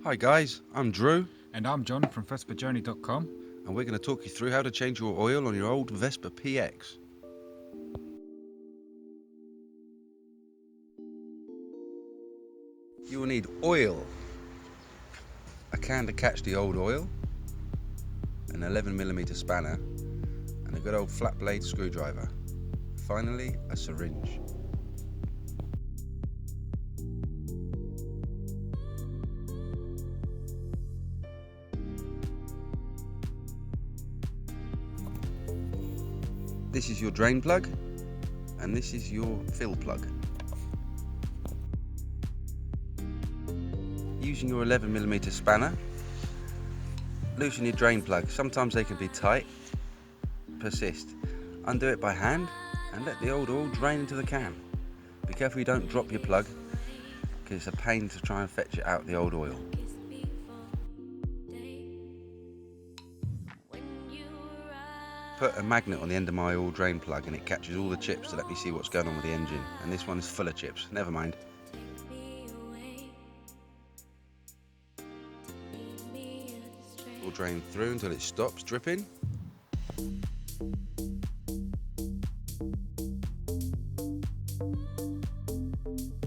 Hi guys, I'm Drew, And I'm John from VespaJourney.com. and we're going to talk you through how to change your oil on your old Vespa PX. You will need oil, a can to catch the old oil, an 11mm spanner, and a good old flat blade screwdriver. Finally, a syringe. This is your drain plug, and this is your fill plug. Using your 11mm spanner, loosen your drain plug. Sometimes they can be tight. Persist. Undo it by hand and let the old oil drain into the can. Be careful you don't drop your plug, because it's a pain to try and fetch it out the old oil. Put a magnet on the end of my oil drain plug and it catches all the chips to let me see what's going on with the engine, and this one is full of chips. Never mind. Will drain through until it stops dripping.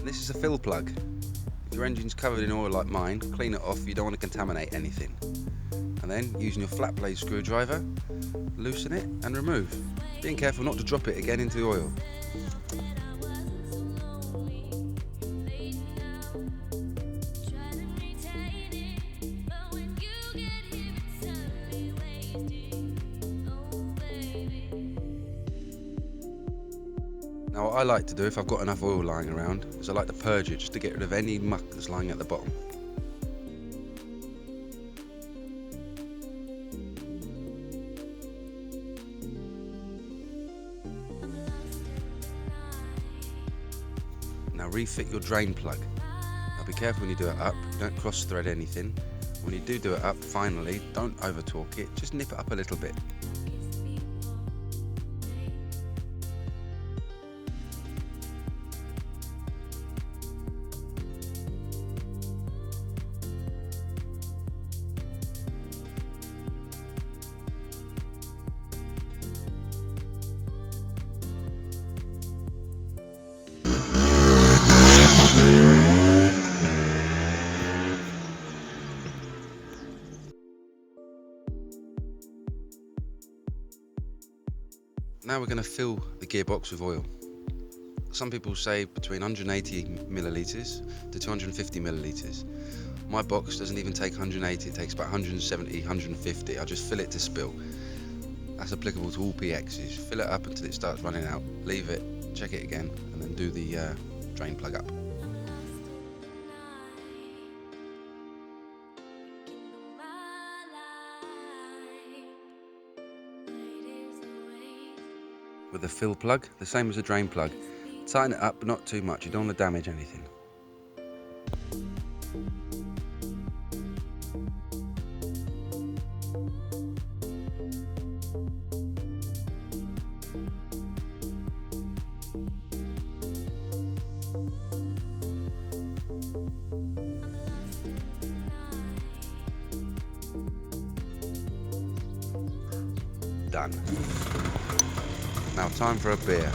This is a fill plug. If your engine's covered in oil like mine, clean it off. You don't want to contaminate anything. And then, using your flat blade screwdriver, loosen it and remove. Being careful not to drop it again into the oil. Now what I like to do if I've got enough oil lying around is I like to purge it just to get rid of any muck that's lying at the bottom. Now refit your drain plug. Now be careful when you do it up, don't cross thread anything. When you do it up, finally, don't over torque it, just nip it up a little bit. Now we're going to fill the gearbox with oil. Some people say between 180 millilitres to 250 millilitres. My box doesn't even take 180, it takes about 170, 150. I just fill it to spill. That's applicable to all PXs. Fill it up until it starts running out, leave it, check it again, and then do the drain plug up. With the fill plug, the same as the drain plug. Tighten it up, but not too much, you don't want to damage anything. Done. Now time for a beer.